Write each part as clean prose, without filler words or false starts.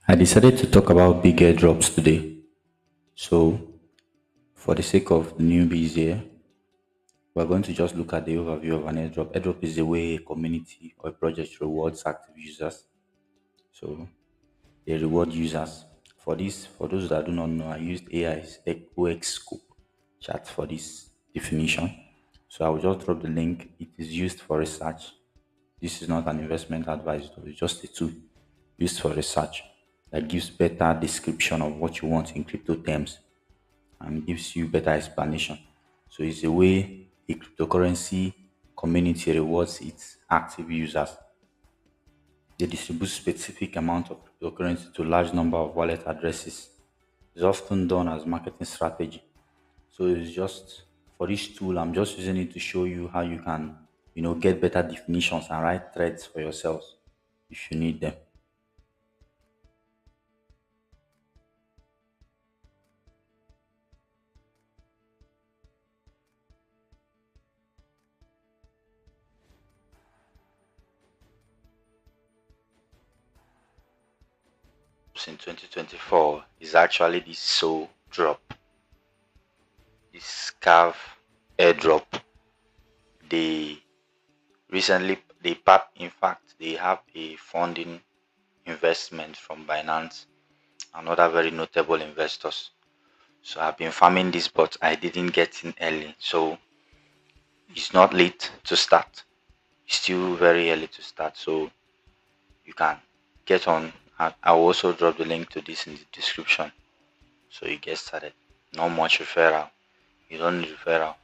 I decided to talk about big airdrops today. So, for the sake of the newbies here, we're going to just look at the overview of an airdrop. Airdrop is the way a community or a project rewards active users. So, they reward users. For this, for those that do not know, I used AI's OX scope chat for this definition. So, I will just drop the link. It is used for research. This is not an investment advice, though. It's just a tool used for research that gives better description of what you want in crypto terms and gives you better explanation. So it's a way a cryptocurrency community rewards its active users. They distribute specific amount of cryptocurrency to large number of wallet addresses. It's often done as marketing strategy. So it's just for this tool, I'm just using it to show you how you can, get better definitions and write threads for yourselves if you need them. In 2024 is actually the sole drop. This CARV Airdrop. They in fact, they have a funding investment from Binance and other very notable investors. So I've been farming this, but I didn't get in early. So it's not late to start. It's still very early to start. So you can get on. I'll also drop the link to this in the description. So you get started. Not much referral. You don't need referral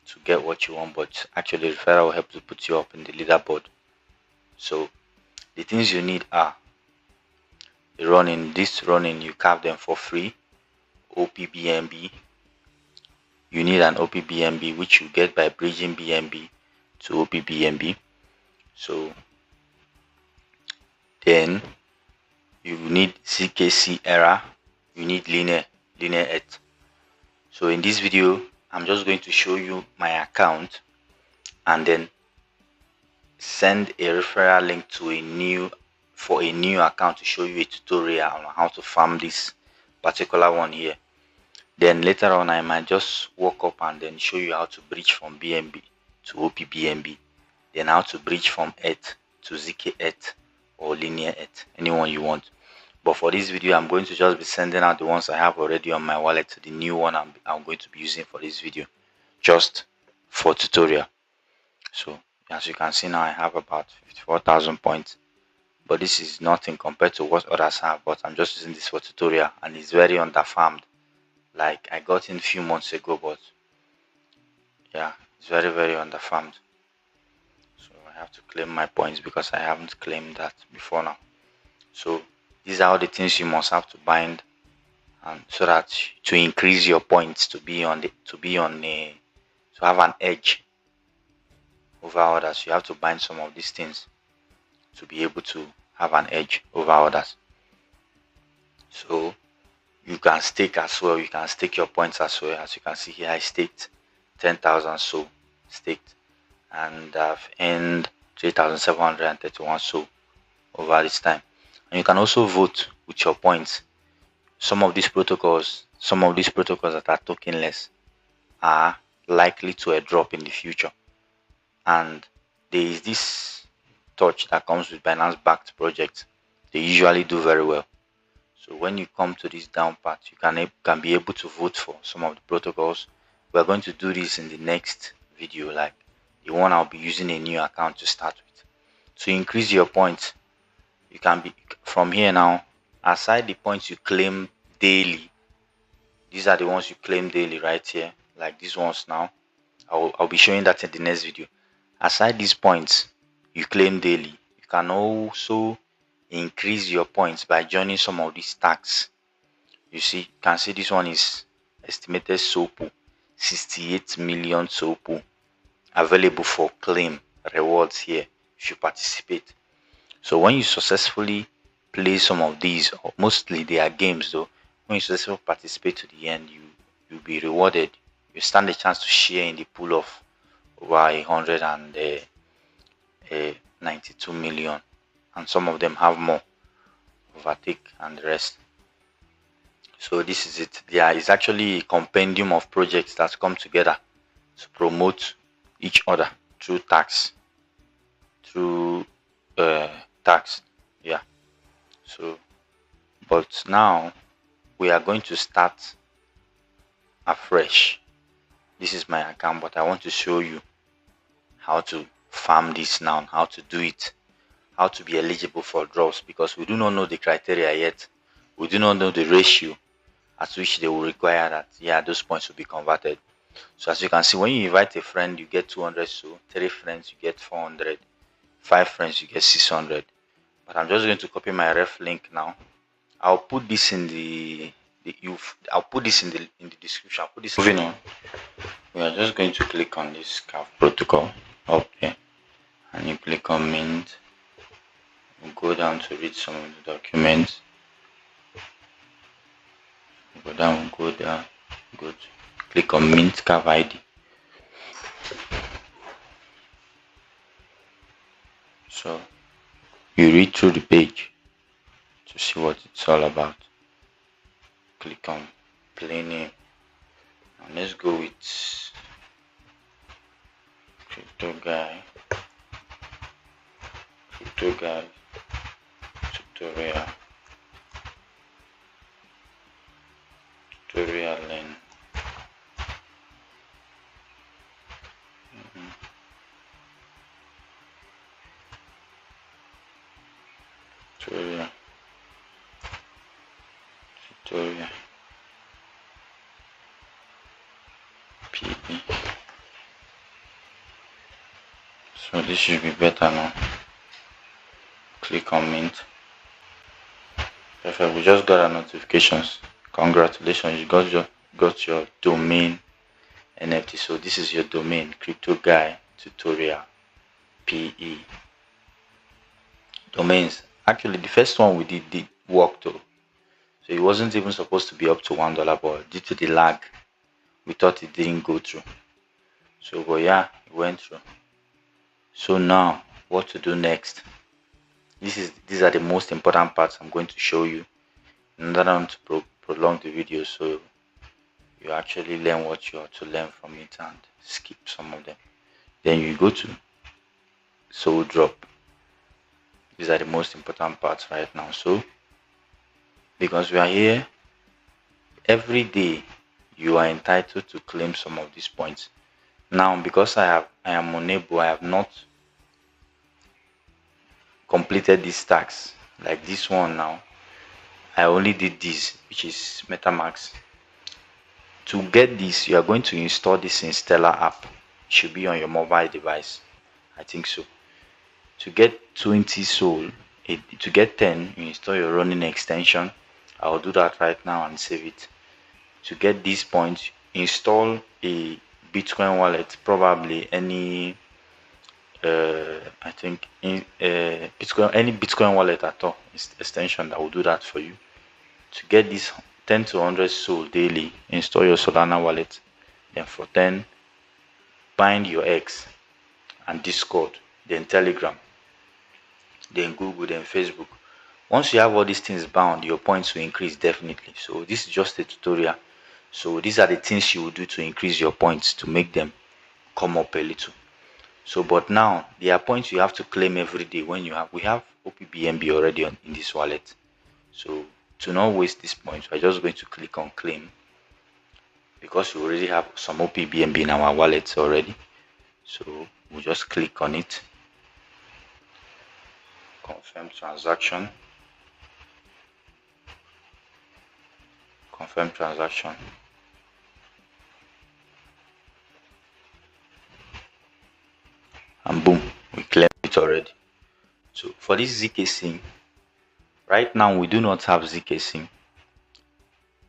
to get what you want, but actually referral will help to put you up in the leaderboard. So the things you need are running, you carve them for free. OPBNB. You need an OPBNB which you get by bridging BNB to OPBNB. So then you need CKC error, you need linear ETH. So in this video, I'm just going to show you my account and then send a referral link to a new account to show you a tutorial on how to farm this particular one here. Then later on, I might just walk up and then show you how to bridge from BNB to OPBNB, then how to bridge from ETH to ZK ETH or linear ETH, anyone you want. But for this video, I'm going to just be sending out the ones I have already on my wallet to the new one I'm going to be using for this video, just for tutorial. So as you can see now, I have about 54,000 points, but this is nothing compared to what others have. But I'm just using this for tutorial, and it's very underfarmed. Like I got in a few months ago, but yeah, it's very underfarmed. So I have to claim my points because I haven't claimed that before now. So these are all the things you must have to bind, and so that to increase your points to have an edge over others, you have to bind some of these things to be able to have an edge over others. So you can stake as well. You can stake your points as well. As you can see here, I staked 10,000 so staked, and I've earned 3,731 so over this time. And you can also vote with your points. Some of these protocols that are tokenless are likely to airdrop in the future. And there is this touch that comes with Binance backed projects. They usually do very well. So when you come to this down part, you can be able to vote for some of the protocols. We're going to do this in the next video, like the one I'll be using a new account to start with. To increase your points, you can be from here now, aside the points you claim daily. These are the ones you claim daily right here, like these ones now. I'll be showing that in the next video. Aside these points you claim daily, you can also increase your points by joining some of these stacks. You can see this one is estimated SOPO, 68 million SOPO available for claim rewards here if you participate. So when you successfully play some of these, or mostly they are games though, when you successfully participate to the end, you'll be rewarded. You stand a chance to share in the pool of over 192 million, and some of them have more overtake and the rest. So this is it. There is actually a compendium of projects that come together to promote each other through tax, through tax. Yeah. So, but now we are going to start afresh. This is my account, but I want to show you how to farm this now, how to do it, how to be eligible for drops, because we do not know the criteria yet. We do not know the ratio at which they will require that, yeah, those points will be converted. So as you can see, when you invite a friend, you get 200. So 3 friends, you get 400. 5 friends, you get 600. But I'm just going to copy my ref link now. I'll put this in I'll put this in the description. I'll put this. Moving on, we are just going to click on this CARV protocol up here, and you click on mint. You go down to read some of the documents. Go down, go down, go to click on mint CARV ID. So you read through the page to see what it's all about. Click on play name, and let's go with crypto guy tutorial link. Tutorial PE. So this should be better now. Click on mint. Perfect. We just got our notifications. Congratulations, you got your domain NFT. So this is your domain, crypto guy tutorial PE. Domains. Actually, the first one we did work though. So it wasn't even supposed to be up to $1, but due to the lag, we thought it didn't go through. So, but yeah, it went through. So now, what to do next? These are the most important parts I'm going to show you in order not to prolong the video, so you actually learn what you are to learn from it and skip some of them. Then you go to soul drop. These are the most important parts right now. So because we are here every day, you are entitled to claim some of these points. Now because I am unable, I have not completed this task like this one. Now I only did this, which is MetaMask. To get this, you are going to install this in Stellar app. It should be on your mobile device, I think so. To get 20 soul, to get 10, you install your running extension. I'll do that right now and save it. To get these points, install a Bitcoin wallet, probably any I think any Bitcoin wallet at all extension that will do that for you. To get this 10 to 100 soul daily, install your Solana wallet. Then for 10, bind your X and Discord, then Telegram, then Google, then Facebook. Once you have all these things bound, your points will increase definitely. So this is just a tutorial. So these are the things you will do to increase your points, to make them come up a little. So but now there are points you have to claim every day. When we have OPBNB already in this wallet. So to not waste these points, we're just going to click on claim, because we already have some OPBNB in our wallets already. So we'll just click on it, confirm transaction, and boom, we claimed it already. So for this ZK SIM, right now we do not have ZK SIM.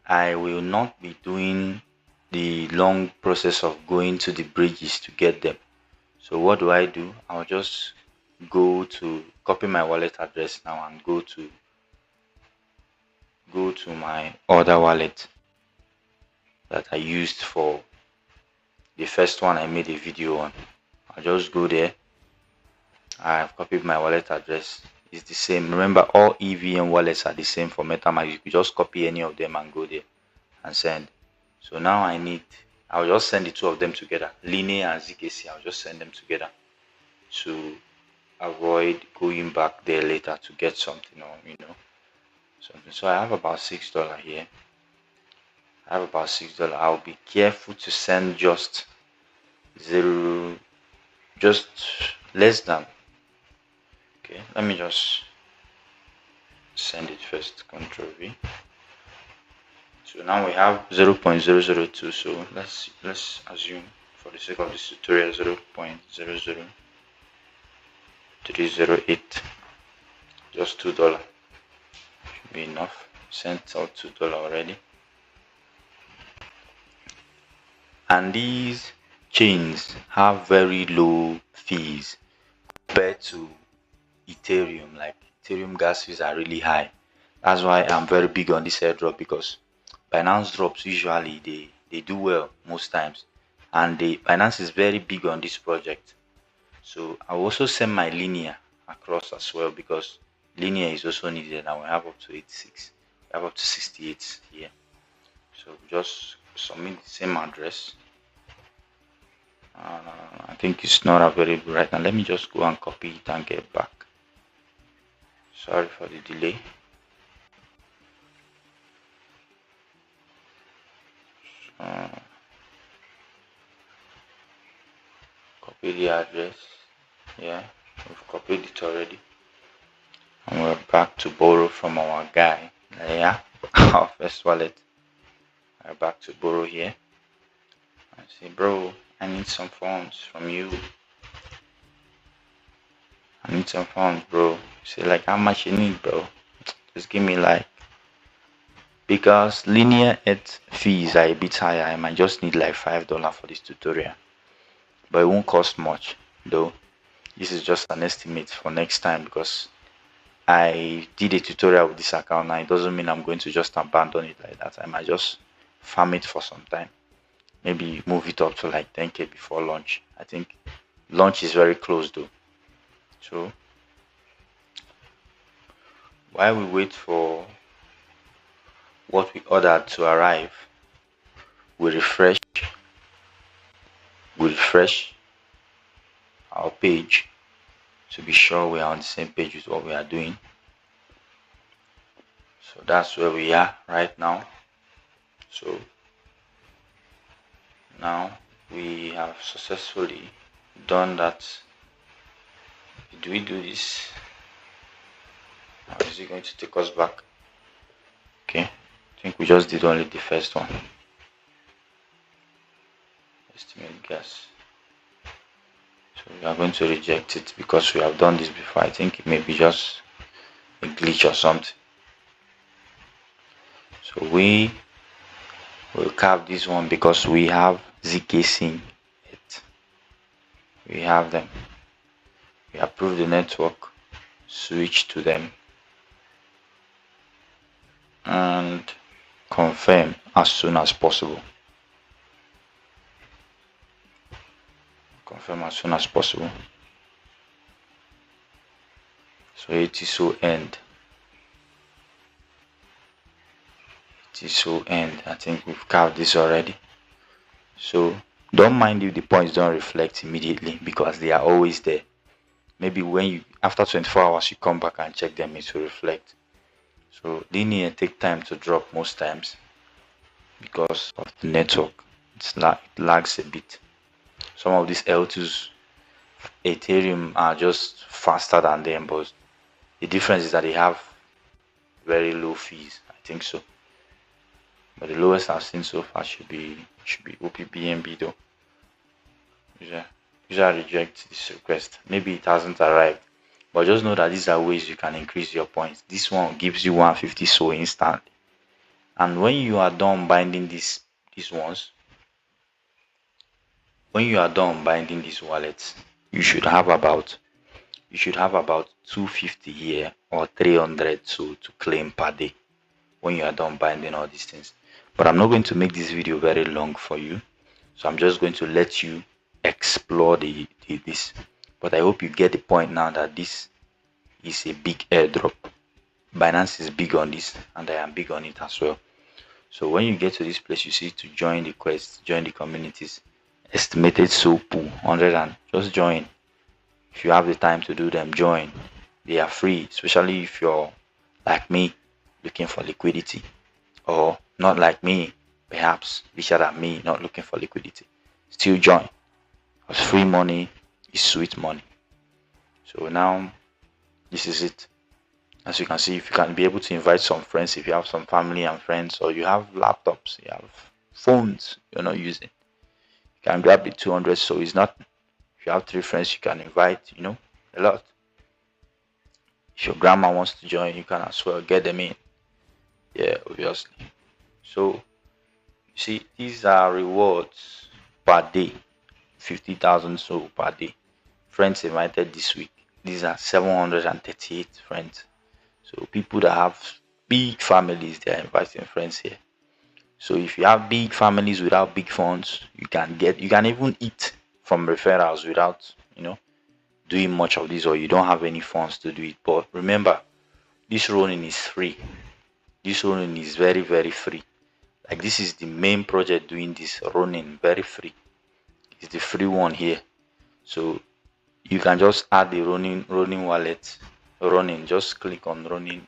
I will not be doing the long process of going to the bridges to get them. So what do? I'll just go to copy my wallet address now and go to my other wallet that I used for the first one I made a video on. I'll just go there. I have copied my wallet address. is the same. Remember, all EVM wallets are the same for MetaMask. You could just copy any of them and go there and send. So now I'll just send the two of them together, Linear and ZKC. I'll just send them together to avoid going back there later to get something, or something. So I have about $6 here. I'll be careful to send just less than. Okay, let me just send it first. Control V. So now we have 0.002. So let's assume, for the sake of this tutorial, 0.00308. Just $2 should be enough. Sent out $2 already. And these chains have very low fees compared to Ethereum. Like Ethereum gas fees are really high. That's why I'm very big on this airdrop, because Binance drops usually they do well most times, and Binance is very big on this project. So I'll also send my Linear across as well, because Linear is also needed, and we have up to 86. We have up to 68 here. So just submit the same address. I think it's not available right now. Let me just go and copy it and get back. Sorry for the delay. Copy the address. Yeah, we've copied it already, and we're back to borrow from our guy. Yeah, our first wallet. We're back to borrow here. I say, bro, I need some funds from you. I need some funds, bro. Say, like, how much you need, bro? Just give me, like, because Linear fees are a bit higher. I might just need like $5 for this tutorial, but it won't cost much though. This is just an estimate for next time, because I did a tutorial with this account now. It doesn't mean I'm going to just abandon it like that. I might just farm it for some time, maybe move it up to like 10k before launch. I think launch is very close though. So while we wait for what we ordered to arrive, we refresh our page to be sure we are on the same page with what we are doing. So that's where we are right now. So now we have successfully done that. Did we do this? Or is it going to take us back? Okay, I think we just did only the first one. Estimate gas. So we are going to reject it because we have done this before. I think it may be just a glitch or something. So we will carve this one because we have ZKC it. We have them. We approve the network, switch to them, and confirm as soon as possible. Confirm as soon as possible. So it is so end. It is so end. I think we've carved this already. So don't mind if the points don't reflect immediately, because they are always there. Maybe when you, after 24 hours, you come back and check them, it will reflect. So Linear take time to drop most times because of the network. It lags a bit. Some of these L2s, Ethereum, are just faster than them, but the difference is that they have very low fees. I think so. But the lowest I've seen so far should be OPBNB though. Usually reject this request. Maybe it hasn't arrived, but just know that these are ways you can increase your points. This one gives you 150 so instantly, and when you are done binding these ones, when you are done binding these wallets, you should have about 250 here or 300 so to claim per day when you are done binding all these things. But I'm not going to make this video very long for you, so I'm just going to let you explore this. But I hope you get the point now that this is a big airdrop. Binance is big on this, and I am big on it as well. So when you get to this place, you see to join the quest, join the communities. Estimated SOP 100, and just join. If you have the time to do them, join. They are free, especially if you're like me, looking for liquidity, or not like me, perhaps richer than me, not looking for liquidity. Still join, because free money is sweet money. So now this is it. As you can see, if you can be able to invite some friends, if you have some family and friends, or you have laptops, you have phones you're not using, you can grab the 200. So it's not, if you have 3 friends, you can invite, a lot. If your grandma wants to join, you can as well get them in. Yeah, obviously. So you see, these are rewards per day, 50,000 so per day. Friends invited this week. These are 738 friends. So people that have big families, they are inviting friends here. So if you have big families without big funds, you can even eat from referrals without, doing much of this, or you don't have any funds to do it. But remember, this running is free. This running is very, very free. Like, this is the main project doing this running very free. It's the free one here. So you can just add the running wallet. Running, just click on running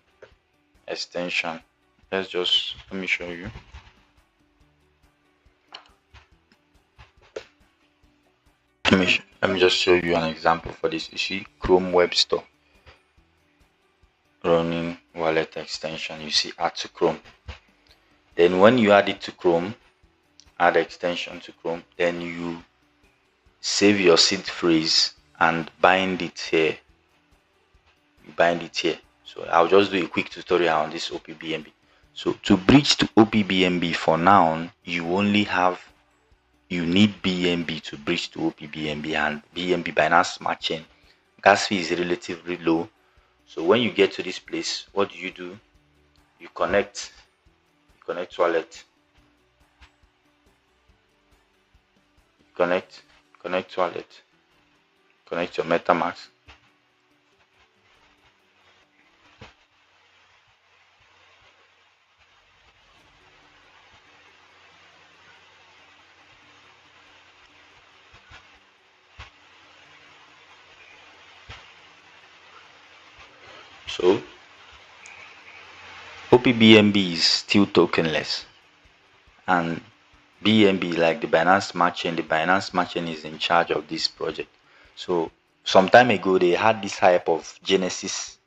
extension. Let me show you. Let me just show you an example for this. You see Chrome Web Store, running wallet extension. You see add to Chrome. Then when you add it to Chrome, add extension to Chrome, then you save your seed phrase and bind it here. You bind it here. So I'll just do a quick tutorial on this OPBNB. So to bridge to OPBNB, for now, you need BNB to bridge to OPBNB, and BNB Binance Smart Chain gas fee is relatively low. So when you get to this place, what do? You connect wallet. Connect wallet. Connect your MetaMask. So OPBNB is still tokenless, and BNB, like the Binance Smart Chain, the Binance Smart Chain is in charge of this project. So some time ago, they had this hype of Genesis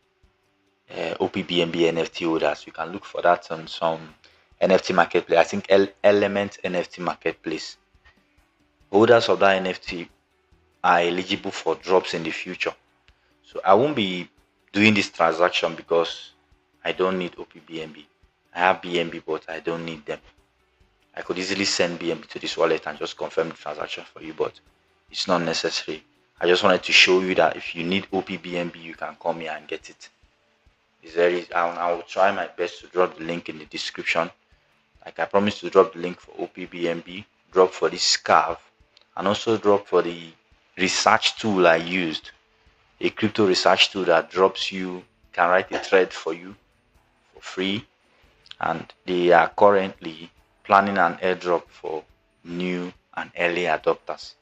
OPBNB NFT holders. You can look for that on some NFT marketplace. I think Element NFT marketplace. Holders of that NFT are eligible for drops in the future. So I won't be doing this transaction because I don't need OPBNB. I have BNB, but I don't need them. I could easily send BNB to this wallet and just confirm the transaction for you, but it's not necessary. I just wanted to show you that if you need OPBNB, you can come here and get it. I will try my best to drop the link in the description. Like I promised to drop the link for OPBNB, drop for this CARV, and also drop for the research tool I used. A crypto research tool that can write a thread for you for free, and they are currently planning an airdrop for new and early adopters.